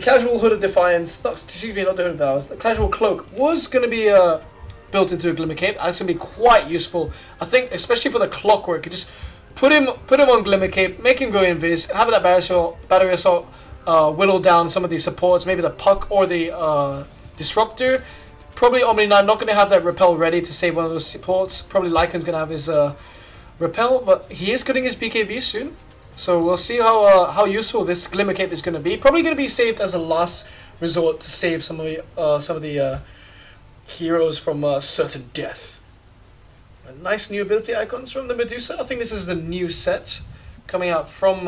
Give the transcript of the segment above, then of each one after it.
casual Hood of Defiance, excuse me, not the Hood of Vows, the casual cloak was going to be built into a Glimmer Cape. That's going to be quite useful. I think, especially for the clockwork, just put him on Glimmer Cape, make him go invis, have that battery assault whittle down some of these supports, maybe the Puck or the Disruptor. Probably Omni Knight not going to have that repel ready to save one of those supports. Probably Lycan's going to have his repel, but he is getting his BKB soon. So we'll see how useful this Glimmer Cape is going to be. Probably going to be saved as a last resort to save some of the heroes from certain death. Nice new ability icons from the Medusa. I think this is the new set coming out from...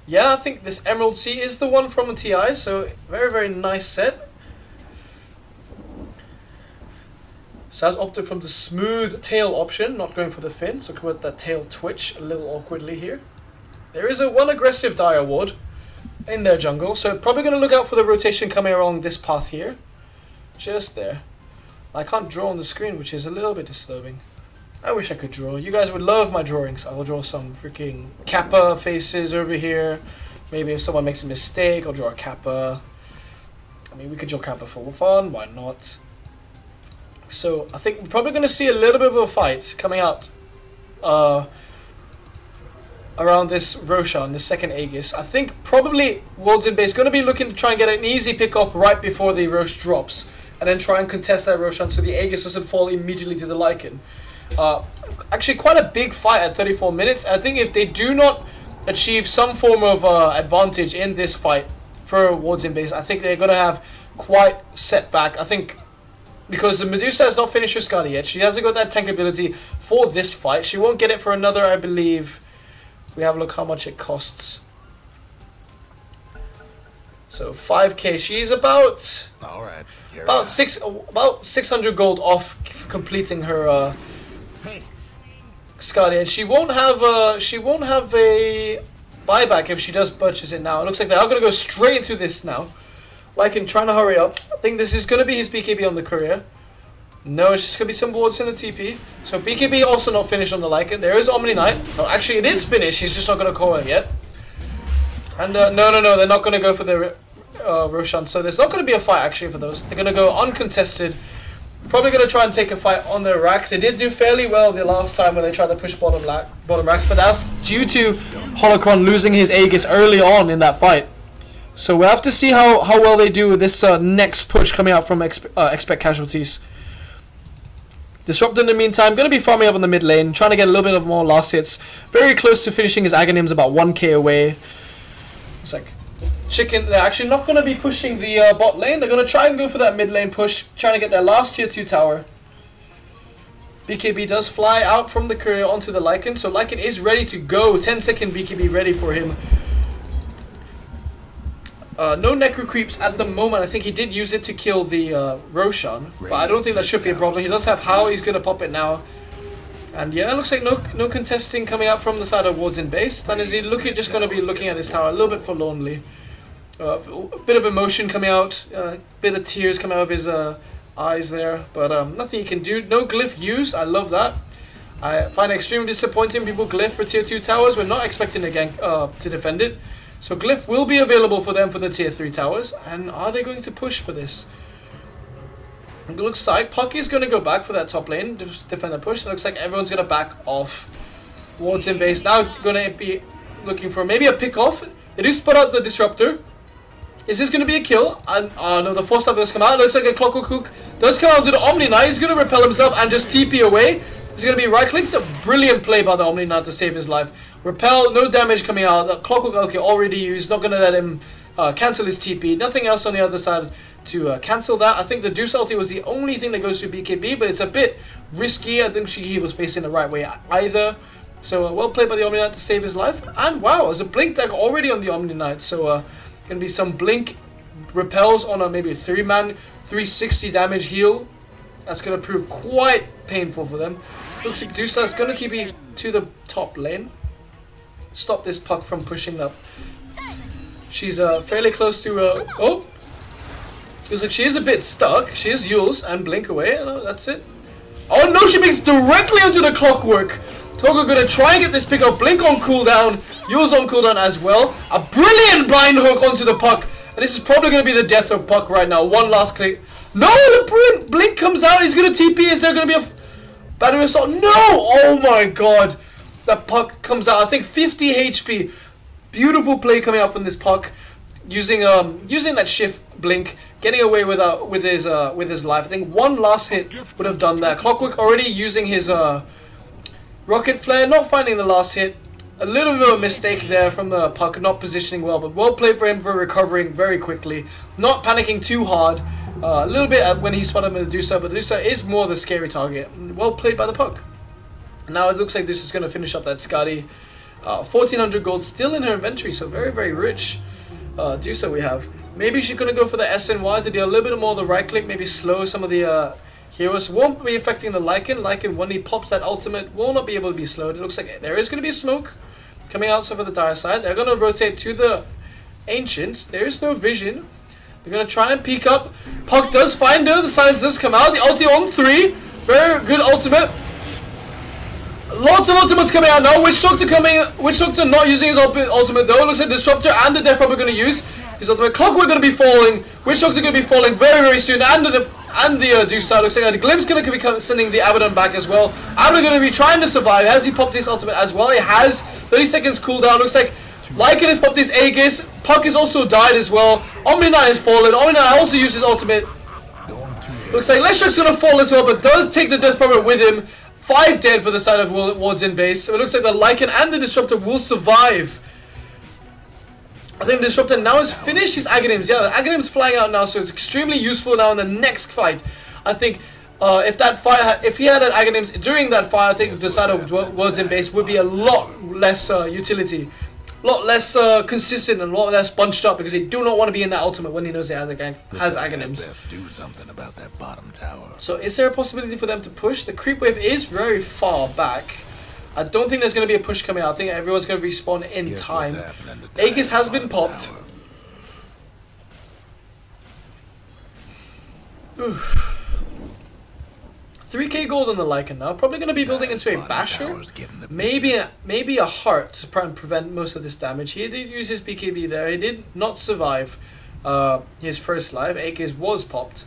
yeah, I think this Emerald Sea is the one from the TI. So very, very nice set. So I've opted from the smooth tail option, not going for the fin. So come with that tail twitch a little awkwardly here. There is one aggressive Dire Ward in their jungle, so probably going to look out for the rotation coming along this path here. Just there. I can't draw on the screen, which is a little bit disturbing. I wish I could draw. You guys would love my drawings. I will draw some freaking Kappa faces over here. Maybe if someone makes a mistake, I'll draw a Kappa. I mean, we could draw Kappa for fun, why not? So I think we're probably going to see a little bit of a fight coming out around this Roshan, the second Aegis. I think probably Worlds in Base going to be looking to try and get an easy pick off right before the Rosh drops, and then try and contest that Roshan so the Aegis doesn't fall immediately to the Lycan. Actually quite a big fight at 34 minutes. I think if they do not achieve some form of advantage in this fight for Worlds in Base, I think they're going to have quite setback. I think because the Medusa has not finished her Skadi yet. She hasn't got that tank ability for this fight. She won't get it for another, I believe. We have a look how much it costs. So 5k. She's about about 600 gold off completing her Skadi, and she won't have a buyback if she does purchase it now. It looks like they are going to go straight into this now. Lycan trying to hurry up. I think this is going to be his BKB on the courier. No, it's just going to be some wards in the TP. So BKB also not finished on the Lycan. There is Omni Knight. No, actually it is finished. He's just not going to call him yet. And no, they're not going to go for the Roshan. So there's not going to be a fight actually for those. They're going to go uncontested. Probably going to try and take a fight on their racks. They did do fairly well the last time when they tried to push bottom racks. But that's due to Holocron losing his Aegis early on in that fight. So we'll have to see how well they do with this next push coming out from Expect Casualties. Disruptor in the meantime, going to be farming up in the mid lane, trying to get a little bit of more last hits. Very close to finishing his Aghanims, about 1k away. It's like Chicken, they're actually not going to be pushing the bot lane. They're going to try and go for that mid lane push, trying to get their last tier 2 tower. BKB does fly out from the courier onto the Lycan, so Lycan is ready to go. 10-second BKB ready for him. No Necro Creeps at the moment. I think he did use it to kill the Roshan, but I don't think that should be a problem. He does have how he's going to pop it now. And yeah, it looks like no contesting coming out from the side of Wards in Base. Then is he just going to be looking at his tower a little bit forlornly. A bit of emotion coming out, a bit of tears coming out of his eyes there, but nothing he can do. No glyph used. I love that. I find it extremely disappointing people glyph for tier 2 towers. We're not expecting the gank to defend it. So glyph will be available for them for the tier 3 towers. And are they going to push for this? It looks like Puck is going to go back for that top lane, defend the push. It looks like everyone's going to back off. Wards in Base now going to be looking for maybe a pick off. They do spot out the Disruptor. Is this going to be a kill? And no, the Force Staff does come out. It looks like a Clockwork Hook does come out to the Omni Knight. He's going to repel himself and just TP away. He's going to be right click. It's a brilliant play by the Omni Knight to save his life. Repel, no damage coming out. The Clockwork Hook already used. Not going to let him cancel his TP. Nothing else on the other side to cancel that. I think the Deuce ulti was the only thing that goes through BKB, but it's a bit risky. I think he was facing the right way either. So well played by the Omni Knight to save his life. And wow, there's a Blink tag already on the Omni Knight. So going to be some Blink repels on a maybe a 3-man 360 damage heal. That's going to prove quite painful for them. Looks like Dusa is going to TP to the top lane. Stop this Puck from pushing up. She's fairly close to oh, looks like she is a bit stuck. She is Yules and Blink away. No, that's it. Oh no, she makes directly onto the Clockwork. Togo gonna try and get this pick up. Blink on cooldown. Yules on cooldown as well. A brilliant blind hook onto the Puck. And this is probably going to be the death of Puck right now. One last click. No, the blink comes out. He's going to TP. Is there going to be a battery assault? No! Oh my god. That Puck comes out. I think 50 HP. Beautiful play coming out from this Puck. Using that shift blink. Getting away with his life. I think one last hit would have done that. Clockwork already using his rocket flare. Not finding the last hit. A little bit of a mistake there from the Puck, not positioning well, but well played for him for recovering very quickly. Not panicking too hard. A little bit when he spotted Medusa, but Medusa is more the scary target. Well played by the Puck. Now it looks like this is going to finish up that Scotty. 1400 gold still in her inventory, so very, very rich. Medusa we have. Maybe she's going to go for the SNY to do a little bit more of the right click, maybe slow some of the heroes. Won't be affecting the Lycan. Lycan, when he pops that ultimate, will not be able to be slowed. It looks like there is going to be a smoke coming out over the dire side. They're going to rotate to the Ancients. There is no vision. They're going to try and peek up. Puck does find her. The silence does come out. The ulti on 3. Very good ultimate. Lots of ultimates coming out now. Witch Doctor not using his ultimate though. It looks like Disruptor and the Death Robber are going to use his ultimate. Clockwork going to be falling. Witch Doctor going to be falling very, very soon. And the Deuce side looks like the Glimpse going to be sending the Abaddon back as well. Abaddon going to be trying to survive. Has he popped his ultimate as well? He has. 30 seconds cooldown. Looks like Lycan has popped his Aegis. Puck has also died as well. Omni Knight has fallen. Omni Knight also used his ultimate. Looks like Leshrakt's going to fall as well, but does take the Death Prophet with him. 5 dead for the side of Wards in base. So it looks like the Lycan and the Disruptor will survive. I think the Disruptor now has finished his Aghanims. Yeah, the Aghanims flying out now, so it's extremely useful now in the next fight. I think if he had an Aghanims during that fight, I think the side of Wards in base would be a lot less utility. A lot less consistent and a lot less bunched up because he do not want to be in that ultimate when he knows he has Aghanims. Do something about that bottom tower. So is there a possibility for them to push? The creep wave is very far back. I don't think there's going to be a push coming out. I think everyone's going to respawn in time. Aegis has been popped. Oof. 3k gold on the Lycan now. Probably going to be building into a Basher. Maybe a Heart to try and prevent most of this damage. He did use his BKB there. He did not survive his first life. Aegis was popped.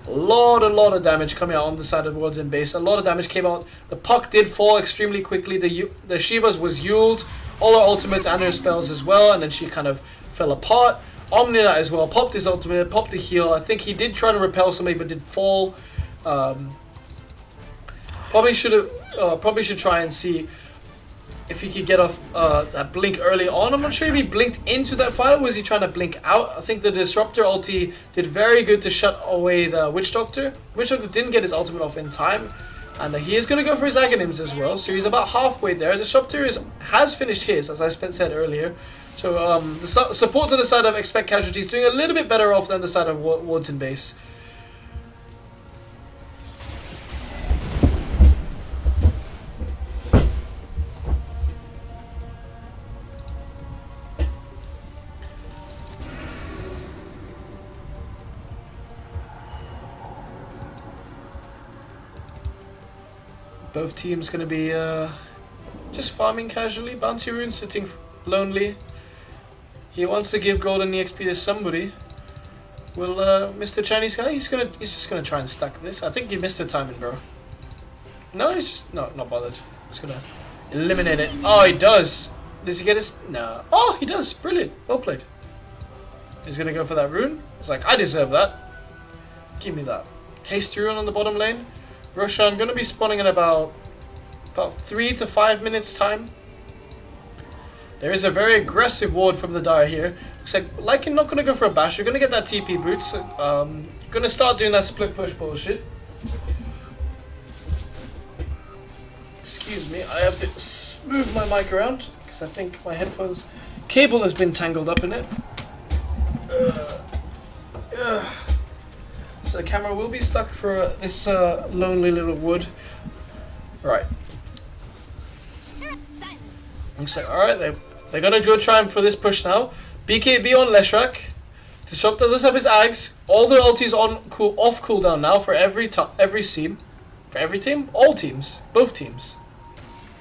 A lot of damage coming out on the side of the Worlds in base. A lot of damage came out. The Puck did fall extremely quickly. The Shivas was Yuled. All her ultimates and her spells as well. And then she kind of fell apart. Omni Knight as well. Popped his ultimate. Popped the heal. I think he did try to repel somebody but did fall. Probably should try and see if he could get off that blink early on. I'm not sure if he blinked into that fight or was he trying to blink out. I think the Disruptor ulti did very good to shut away the Witch Doctor. Witch Doctor didn't get his ultimate off in time. And he is going to go for his Aghanims as well. So he's about halfway there. Disruptor has finished his, as I said earlier. So the supports on the side of Expect Casualties doing a little bit better off than the side of Wards in base. Both teams going to be just farming casually. Bounty Rune sitting lonely. He wants to give golden EXP to somebody. Will Mr. Chinese guy? He's just gonna try and stack this. I think he missed the timing, bro. No, he's just not bothered. He's gonna eliminate it. Oh, he does. Does he get his? No. Oh, he does. Brilliant. Well played. He's gonna go for that rune. It's like, I deserve that. Give me that. Haste rune on the bottom lane. Roshan going to be spawning in about 3 to 5 minutes time. There is a very aggressive ward from the Dire here. Looks like Lycan not going to go for a bash. You're going to get that TP boots. Going to start doing that split push bullshit. Excuse me, I have to move my mic around because I think my headphones cable has been tangled up in it. So the camera will be stuck for this lonely little wood. Right. Looks like, alright, they're gonna go try for this push now. BKB on Leshrak. Disruptor does have his Ags. All the ultis on off cooldown now for every team. For every team? All teams. Both teams.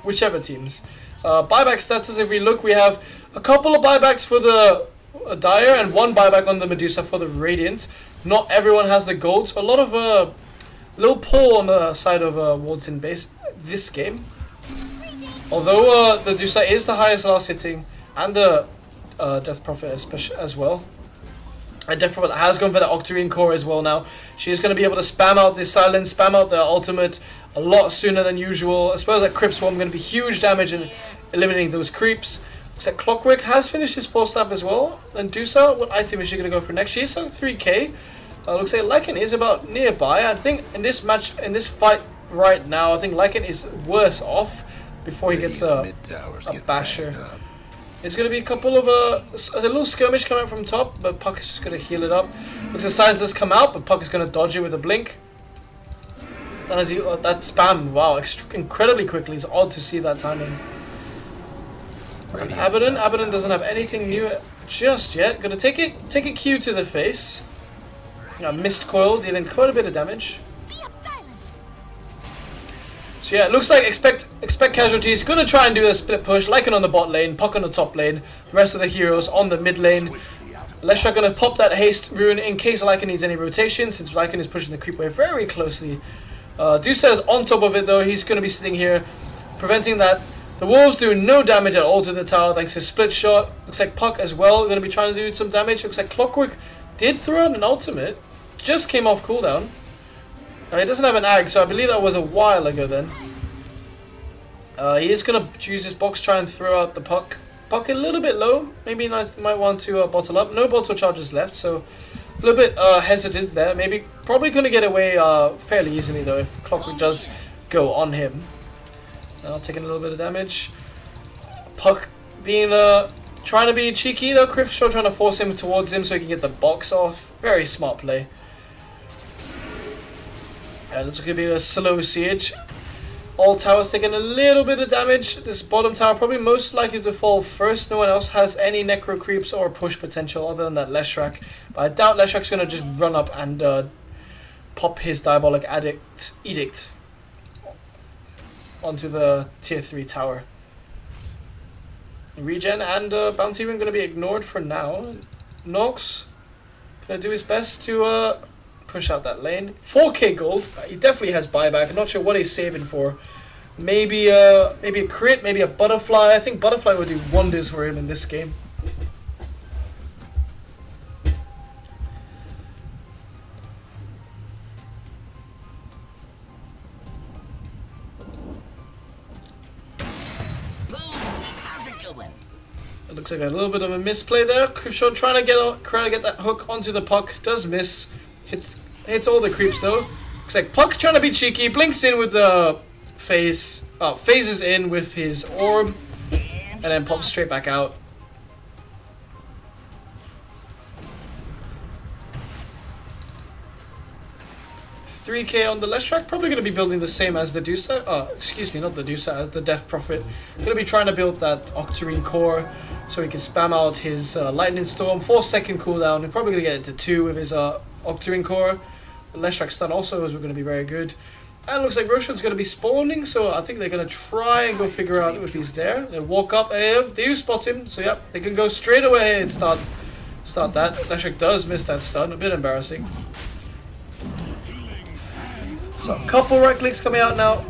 Whichever teams. Buyback status, if we look, we have a couple of buybacks for the Dire and 1 buyback on the Medusa for the Radiant. Not everyone has the gold, so a lot of little pull on the side of wards in base this game. Although the Medusa is the highest last hitting, and the Death Prophet especially as well. And Death Prophet has gone for the Octarine Core as well now. She's going to be able to spam out this silence, spam out the ultimate a lot sooner than usual. I suppose that Crypt Swarm going to be huge damage in eliminating those creeps. Looks like Clockwork has finished his 4 staff as well. And Dusa, what item is she going to go for next? She's on 3k. Looks like Lycan is about nearby. I think in this match, in this fight right now, I think Lycan is worse off before he gets a basher. There's going to be a couple of a little skirmish coming out from top, but Puck is just going to heal it up. Looks like Silence does come out, but Puck is going to dodge it with a blink. And as he that spam, wow, incredibly quickly. It's odd to see that timing. And Abaddon doesn't have anything new just yet. Going to take a Q to the face. Mist coil dealing quite a bit of damage. So yeah, it looks like expect Casualties. Gonna try and do a split push. Lycan on the bot lane, Puck on the top lane, the rest of the heroes on the mid lane. Leshrac gonna pop that haste rune in case Lycan needs any rotation, since Lycan is pushing the creep wave very closely. Dusa is on top of it though. He's gonna be sitting here, preventing that. The wolves do no damage at all to the tower thanks to split shot. Looks like Puck as well gonna be trying to do some damage. Looks like Clockwork did throw out an ultimate, just came off cooldown. He doesn't have an ag, so I believe that was a while ago then. He is going to use his box, try and throw out the Puck. Puck a little bit low. Maybe might want to bottle up. No bottle charges left, so a little bit hesitant there. Probably going to get away fairly easily though if Clockwork does go on him. Taking a little bit of damage. Puck being trying to be cheeky though. Cryptshaw trying to force him towards him so he can get the box off. Very smart play. And it's going to be a slow siege. All towers taking a little bit of damage. This bottom tower probably most likely to fall first. No one else has any necro creeps or push potential other than that Leshrac. But I doubt Leshrac's going to just run up and pop his Diabolic Edict onto the tier 3 tower. Regen and Bounty Rune going to be ignored for now. Nox going to do his best to push out that lane. 4k gold. He definitely has buyback. I'm not sure what he's saving for. Maybe a crit, maybe a butterfly. I think butterfly would do wonders for him in this game. It looks like a little bit of a misplay there. Cryptshaw trying to get that hook onto the Puck. Does miss. Hits all the creeps though. Looks like Puck trying to be cheeky. Blinks in with the phase. Phases in with his orb. And then pops straight back out. 3k on the Leshrac. Probably going to be building the same as the Dusa. Excuse me, not the Dusa, as the Death Prophet. Going to be trying to build that Octarine Core so he can spam out his Lightning Storm. 4-second cooldown. He's probably going to get it to 2 with his Octarine Core. The Leshrac stun also is going to be very good. And it looks like Roshan's going to be spawning, so I think they're going to try and go figure out if he's there. They walk up, they do spot him, so yep, they can go straight away and start that. Leshrac does miss that stun, a bit embarrassing. So a couple right clicks coming out now.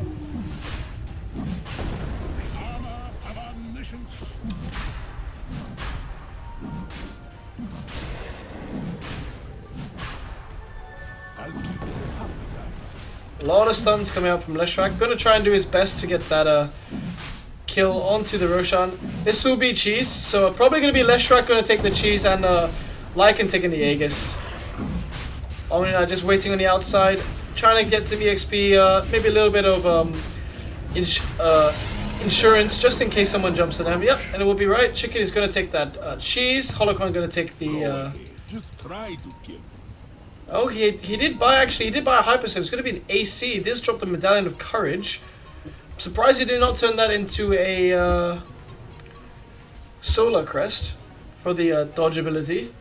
A lot of stuns coming out from Leshrac. Gonna try and do his best to get that kill onto the Roshan. This will be cheese, so probably gonna be Leshrac gonna take the cheese and Lycan taking the Aegis. Omnina just waiting on the outside, trying to get some EXP, maybe a little bit of insurance just in case someone jumps on them. Yep, and it will be right. Chicken is gonna take that cheese. Holocron gonna take the. Just try to kill. Oh, he did buy, actually, he did buy a Hyperstorm. It's going to be an AC. This dropped the Medallion of Courage. I'm surprised he did not turn that into a Solar Crest for the dodge ability.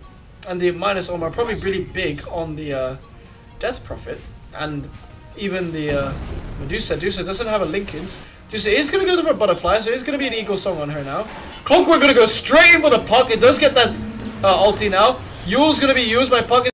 And the minus armor probably really big on the Death Prophet. And even the Medusa. Medusa doesn't have a Linkins. Medusa is going to go for a Butterfly, so it's going to be an Eagle Song on her now. Clockwork going to go straight in for the Puck. It does get that ulti now. Yule's gonna be used by Puck.